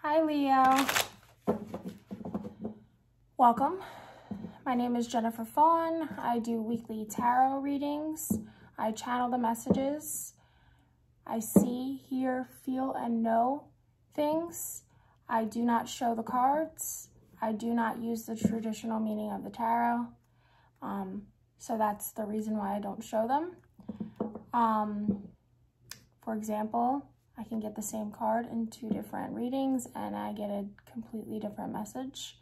Hi Leo, welcome. My name is Jennifer Fawn. I do weekly tarot readings. I channel the messages. I see, hear, feel, and know things. I do not show the cards. I do not use the traditional meaning of the tarot. So that's the reason why I don't show them. For example, I can get the same card in 2 different readings and I get a completely different message.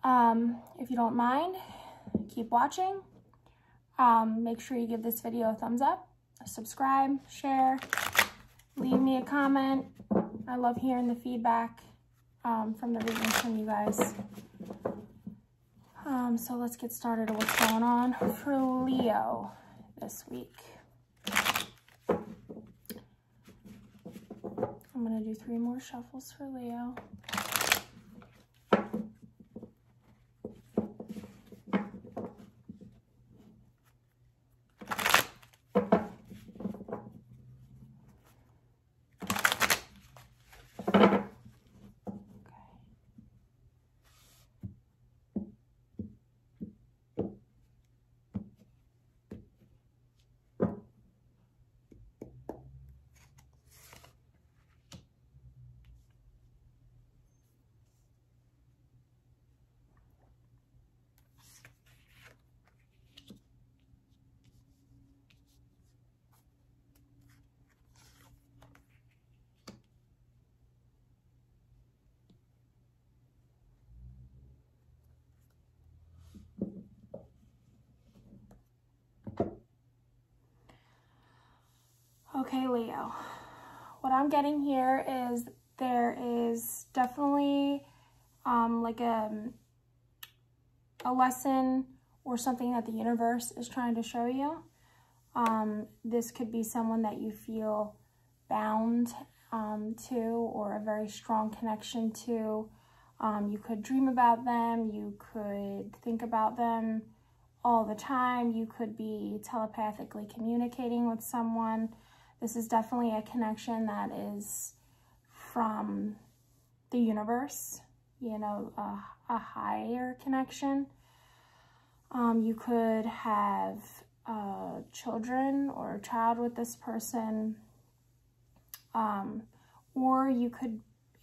If you don't mind, keep watching. Make sure you give this video a thumbs up, subscribe, share, leave me a comment. I love hearing the feedback from the readings from you guys. So let's get started on what's going on for Leo this week. I'm going to do 3 more shuffles for Leo. Okay, Leo, what I'm getting here is there is definitely like a lesson or something that the universe is trying to show you. This could be someone that you feel bound to, or a very strong connection to. You could dream about them, you could think about them all the time, you could be telepathically communicating with someone. This is definitely a connection that is from the universe, you know, a higher connection. You could have children or a child with this person, or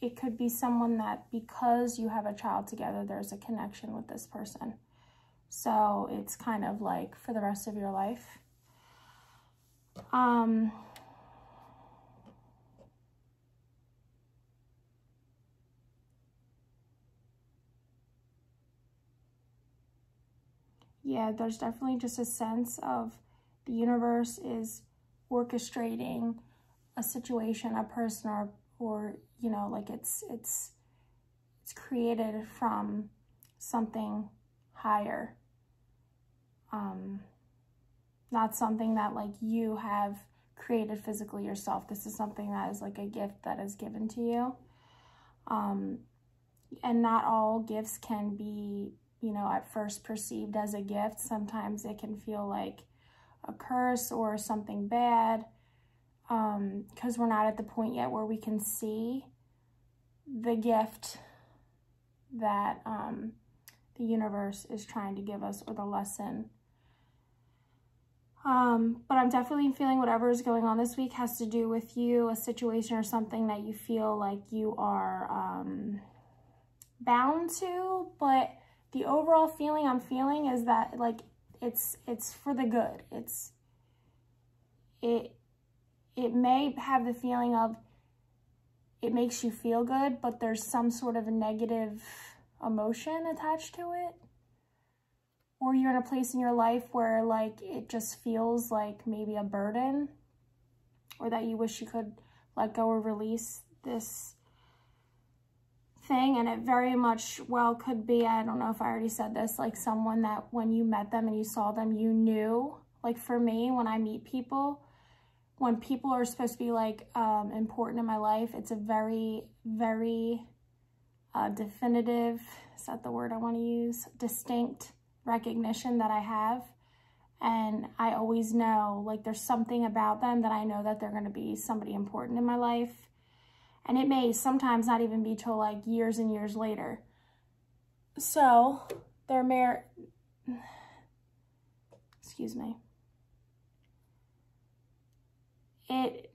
it could be someone that, because you have a child together, there's a connection with this person. So it's kind of like for the rest of your life. Yeah, there's definitely just a sense of the universe is orchestrating a situation, a person, or you know, like it's created from something higher. Not something that like you have created physically yourself. This is something that is like a gift that is given to you. And not all gifts can be, you know, at first perceived as a gift. Sometimes it can feel like a curse or something bad, because we're not at the point yet where we can see the gift that the universe is trying to give us, or the lesson. But I'm definitely feeling whatever is going on this week has to do with you, a situation or something that you feel like you are bound to, but the overall feeling I'm feeling is that like it's for the good. It may have the feeling of it makes you feel good, but there's some sort of a negative emotion attached to it. Or you're in a place in your life where like it just feels like maybe a burden, or that you wish you could let go or release this thing. And it very much well could be, I don't know if I already said this, like someone that when you met them and you saw them, you knew. Like for me, when I meet people, when people are supposed to be like important in my life, it's a very, very definitive, is that the word I want to use? Distinct recognition that I have. And I always know, like there's something about them that I know that they're going to be somebody important in my life. And it may sometimes not even be till like years and years later. So they're excuse me.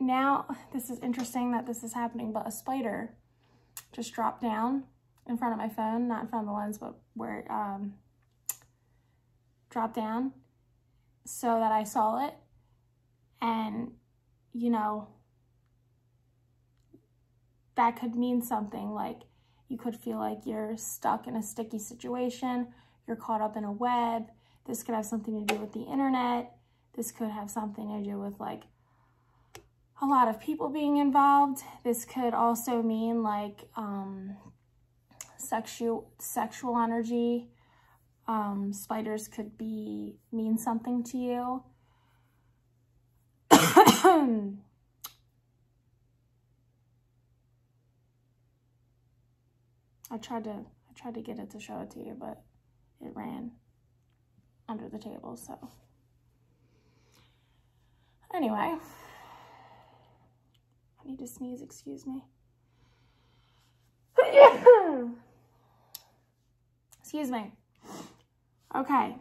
Now, this is interesting that this is happening, but a spider just dropped down in front of my phone, not in front of the lens, but where it dropped down so that I saw it. And, you know, that could mean something. Like, you could feel like you're stuck in a sticky situation, you're caught up in a web. This could have something to do with the internet. This could have something to do with like a lot of people being involved. This could also mean like sexual energy. Spiders could mean something to you. I tried to get it to show it to you, but it ran under the table, so. Anyway. I need to sneeze, excuse me. Excuse me. Okay.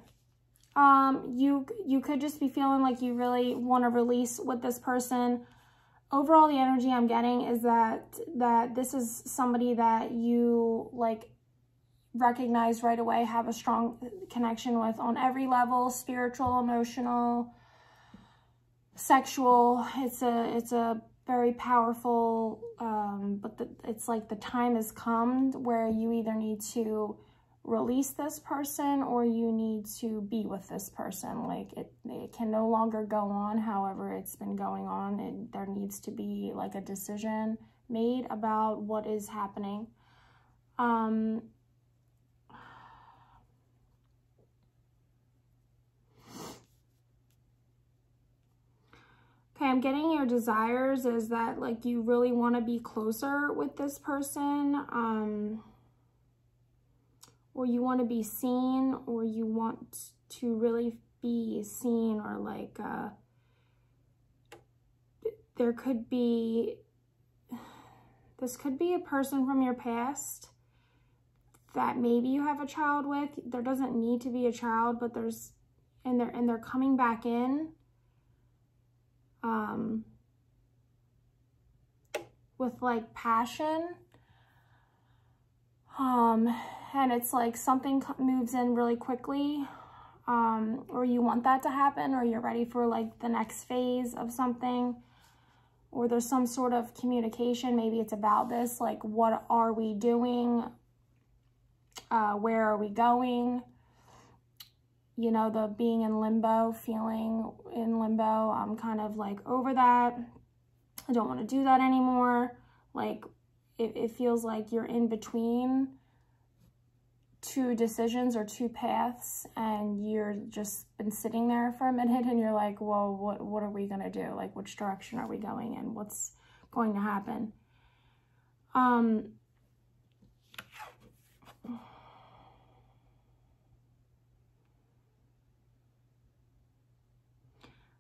You could just be feeling like you really want to release with this person. Overall, the energy I'm getting is that this is somebody that you like recognize right away, have a strong connection with on every level, spiritual, emotional, sexual. It's a very powerful, but it's like the time has come where you either need to release this person or you need to be with this person. Like it can no longer go on however it's been going on, and there needs to be like a decision made about what is happening. Okay, I'm getting your desires is that like you really want to be closer with this person, or you want to be seen, or you want to really be seen, or like there could be, this could be a person from your past that maybe you have a child with. There doesn't need to be a child, but there's, and they're coming back in. With like passion, and it's like something moves in really quickly, or you want that to happen, or you're ready for like the next phase of something, or there's some sort of communication. Maybe it's about this, like what are we doing, where are we going, you know, the being in limbo, feeling in limbo. I'm kind of like over that. I don't want to do that anymore. Like it feels like you're in between two decisions or two paths, and you're just been sitting there for a minute and you're like, well, what are we going to do? Like, which direction are we going in? What's going to happen?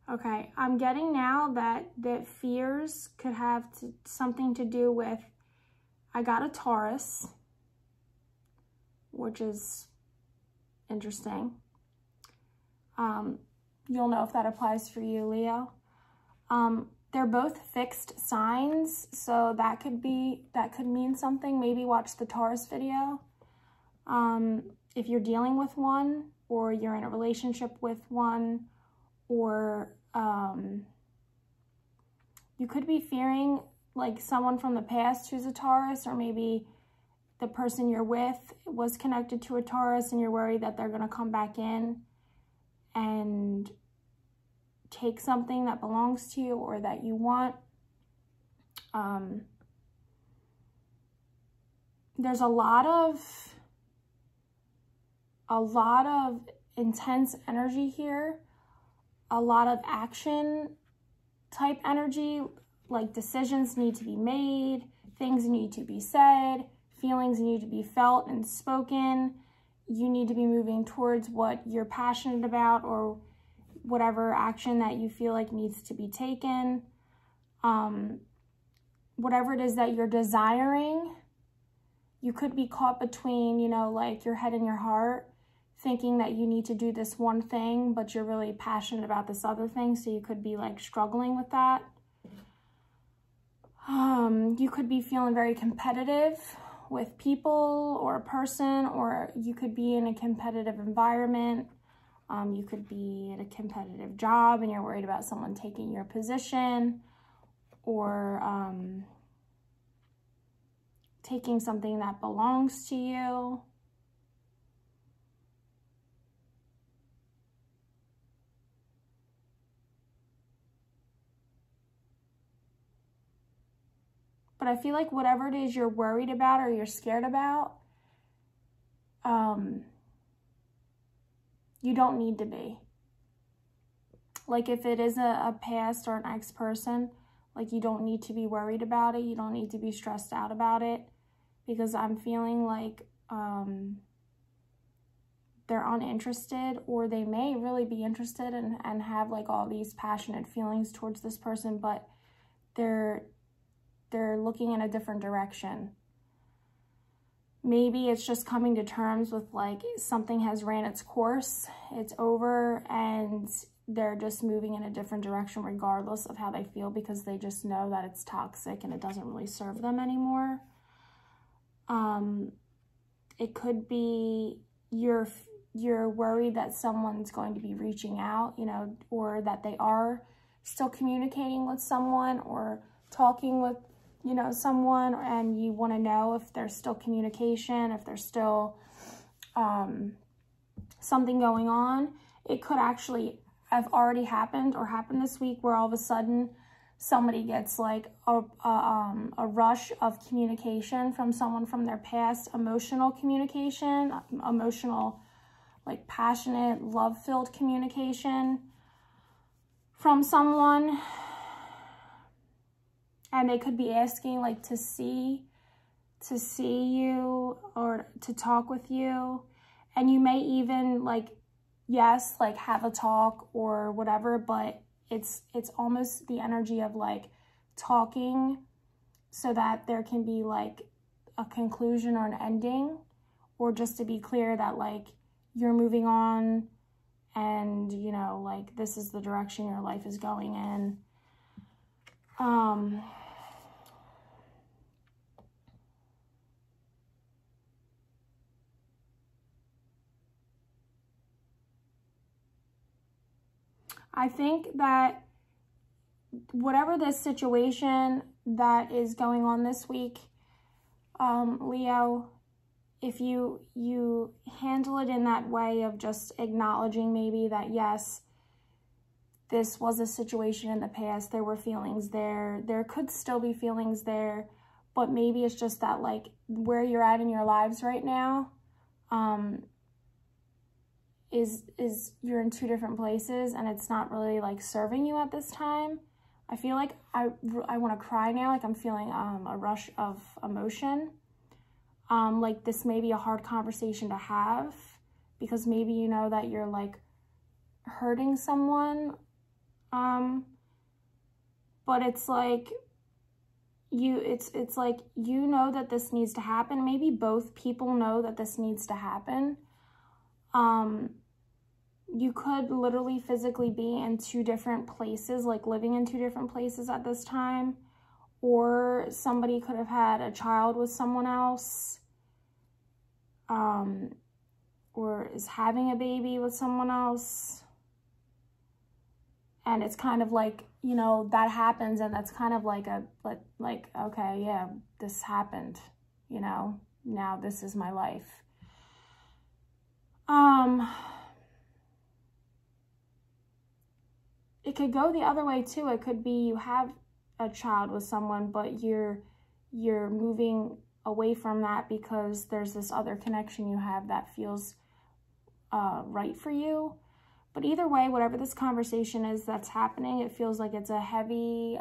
Okay, I'm getting now that fears could have something to do with, I got a Taurus, which is interesting. You'll know if that applies for you, Leo. They're both fixed signs, so that could mean something. Maybe watch the Taurus video. If you're dealing with one, or you're in a relationship with one, or you could be fearing like someone from the past who's a Taurus, or maybe the person you're with was connected to a Taurus and you're worried that they're going to come back in and take something that belongs to you or that you want. There's a lot of intense energy here. A lot of action type energy, like decisions need to be made, things need to be said, feelings need to be felt and spoken. You need to be moving towards what you're passionate about, or whatever action that you feel like needs to be taken. whatever it is that you're desiring, you could be caught between, you know, like your head and your heart, thinking that you need to do this one thing, but you're really passionate about this other thing. So you could be like struggling with that. You could be feeling very competitive with people or a person, or you could be in a competitive environment. You could be at a competitive job and you're worried about someone taking your position, or taking something that belongs to you. But I feel like whatever it is you're worried about or you're scared about, you don't need to be. Like if it is a past or an ex-person, like you don't need to be worried about it. You don't need to be stressed out about it, because I'm feeling like they're uninterested, or they may really be interested and have like all these passionate feelings towards this person, but they're looking in a different direction. Maybe it's just coming to terms with like something has ran its course, it's over, and they're just moving in a different direction regardless of how they feel, because they just know that it's toxic and it doesn't really serve them anymore. It could be you're worried that someone's going to be reaching out, you know, or that they are still communicating with someone or talking with, you know, someone, and you want to know if there's still communication, if there's still something going on. It could actually have already happened or happened this week, where all of a sudden somebody gets like a rush of communication from someone from their past, emotional communication, emotional, like passionate, love-filled communication from someone. And they could be asking like to see you or to talk with you. And you may even like, yes, like have a talk or whatever, but it's almost the energy of like talking so that there can be like a conclusion or an ending, or just to be clear that like you're moving on and, you know, like this is the direction your life is going in. I think that whatever this situation that is going on this week, Leo, if you handle it in that way of just acknowledging maybe that, yes, this was a situation in the past, there were feelings there, there could still be feelings there, but maybe it's just that like where you're at in your lives right now, is you're in two different places and it's not really like serving you at this time. I feel like I want to cry now. Like I'm feeling a rush of emotion. Like this may be a hard conversation to have, because maybe you know that you're like hurting someone. But it's like it's like you know that this needs to happen. Maybe both people know that this needs to happen. You could literally physically be in two different places, like living in two different places at this time, or somebody could have had a child with someone else, or is having a baby with someone else. And it's kind of like, you know, that happens, and that's kind of like okay, yeah, this happened, you know, now this is my life. It could go the other way too. It could be you have a child with someone, but you're moving away from that because there's this other connection you have that feels right for you. But either way, whatever this conversation is that's happening, it feels like it's a heavy,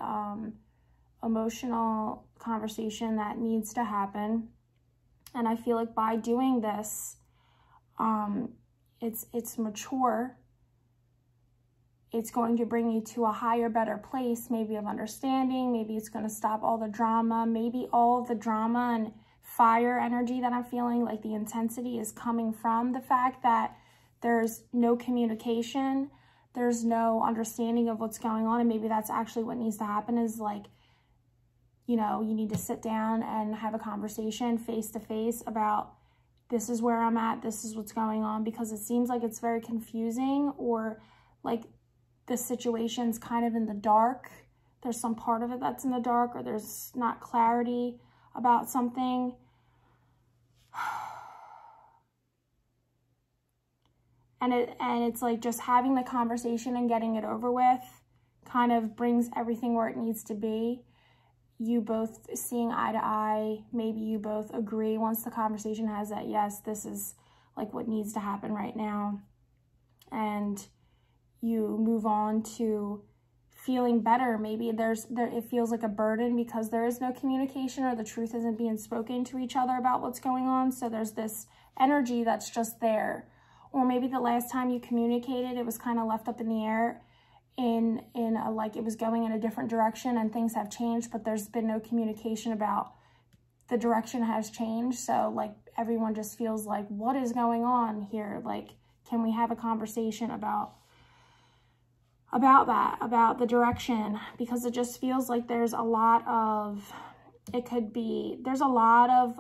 emotional conversation that needs to happen. And I feel like by doing this, it's mature. it's going to bring you to a higher, better place, maybe of understanding. Maybe it's going to stop all the drama. Maybe all the drama and fire energy that I'm feeling, like the intensity, is coming from the fact that there's no communication. There's no understanding of what's going on. And maybe that's actually what needs to happen, is like, you know, you need to sit down and have a conversation face to face about, this is where I'm at, this is what's going on, because it seems like it's very confusing, or like the situation's kind of in the dark. There's some part of it that's in the dark, or there's not clarity about something. And it's like just having the conversation and getting it over with kind of brings everything where it needs to be. You both seeing eye to eye, maybe you both agree once the conversation has that, yes, this is like what needs to happen right now. And you move on to feeling better. Maybe it feels like a burden because there is no communication, or the truth isn't being spoken to each other about what's going on. So there's this energy that's just there. Or maybe the last time you communicated, it was kind of left up in the air, like it was going in a different direction, and things have changed, but there's been no communication about the direction has changed. So like everyone just feels like, what is going on here? Like, can we have a conversation about that, about the direction? Because it just feels like there's a lot of, there's a lot of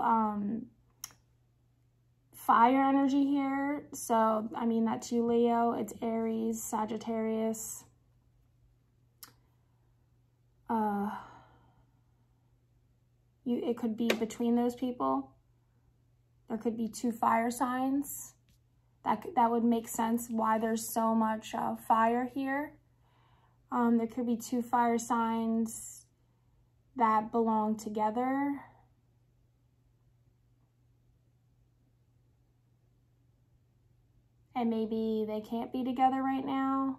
fire energy here. So, I mean, that's you, Leo. It's Aries, Sagittarius. It could be between those people. There could be two fire signs. That would make sense why there's so much fire here. There could be two fire signs that belong together. And maybe they can't be together right now.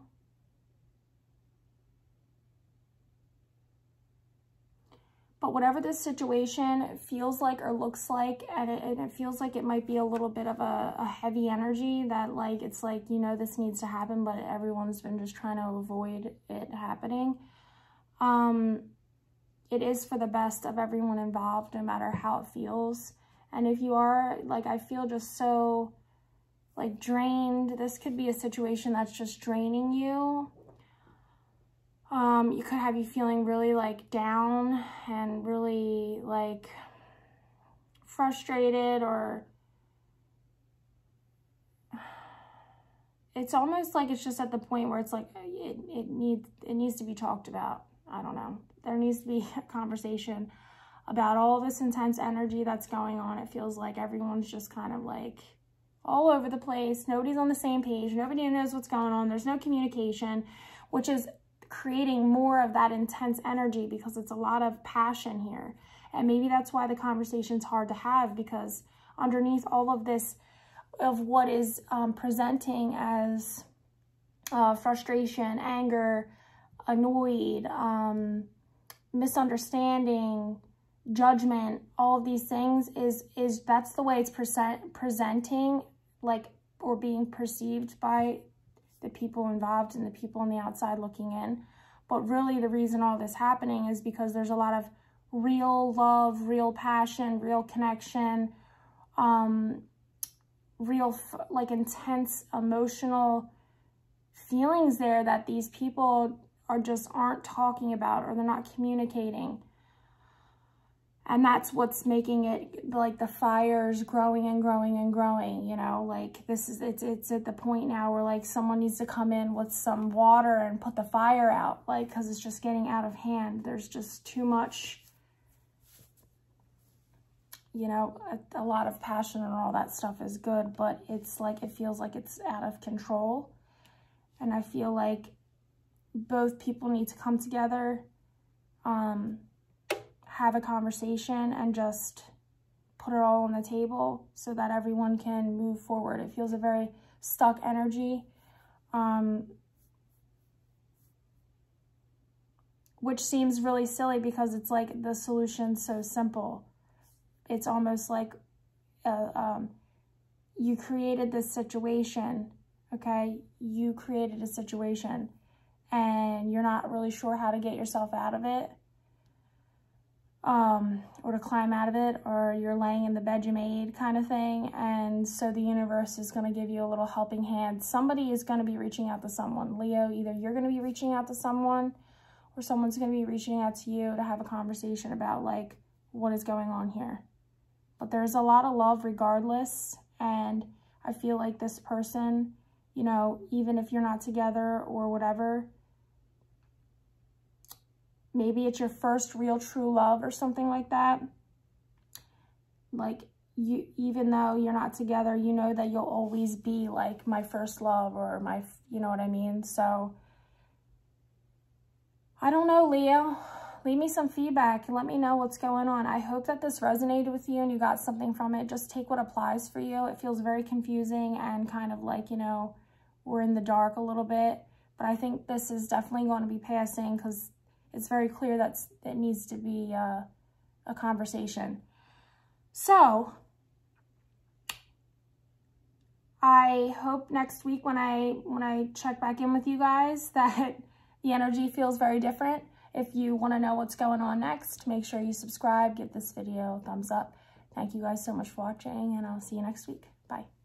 But whatever this situation feels like or looks like, and it feels like it might be a little bit of a heavy energy, that like, it's like, you know, this needs to happen, but everyone's been just trying to avoid it happening. It is for the best of everyone involved, no matter how it feels. And if you are, like, I feel just so, like, drained, this could be a situation that's just draining you. You could have you feeling really like down and really like frustrated, or it's almost like it's just at the point where it's like it needs to be talked about. I don't know. There needs to be a conversation about all this intense energy that's going on. It feels like everyone's just kind of like all over the place. Nobody's on the same page. Nobody knows what's going on. There's no communication, which is creating more of that intense energy, because it's a lot of passion here. And maybe that's why the conversation's hard to have, because underneath all of this, of what is presenting as frustration, anger, annoyed, misunderstanding, judgment, all of these things is that's the way it's presenting, like, or being perceived by the people involved and the people on the outside looking in. But really the reason all this happening is because there's a lot of real love, real passion, real connection, real like intense emotional feelings there that these people aren't talking about, or they're not communicating. And that's what's making it like the fire's growing and growing and growing, you know, like it's at the point now where like someone needs to come in with some water and put the fire out, like, because it's just getting out of hand. There's just too much, you know, a lot of passion and all that stuff is good, but it's like, it feels like it's out of control. And I feel like both people need to come together, have a conversation, and just put it all on the table so that everyone can move forward. It feels a very stuck energy, which seems really silly because it's like the solution's so simple. It's almost like you created this situation, okay? You created a situation, and you're not really sure how to get yourself out of it, or to climb out of it, or you're laying in the bed you made kind of thing. And so the universe is going to give you a little helping hand. Somebody is going to be reaching out to someone. Leo, either you're going to be reaching out to someone, or someone's going to be reaching out to you to have a conversation about, like, what is going on here. But there's a lot of love regardless. And I feel like this person, you know, even if you're not together or whatever, maybe it's your first real true love or something like that. Like, you, even though you're not together, you know that you'll always be like my first love, or my, you know what I mean? So, I don't know, Leo. Leave me some feedback and let me know what's going on. I hope that this resonated with you and you got something from it. Just take what applies for you. It feels very confusing and kind of like, you know, we're in the dark a little bit. But I think this is definitely going to be passing, because it's very clear that it needs to be a conversation. So, I hope next week when I check back in with you guys that the energy feels very different. If you want to know what's going on next, make sure you subscribe, give this video a thumbs up. Thank you guys so much for watching, and I'll see you next week. Bye.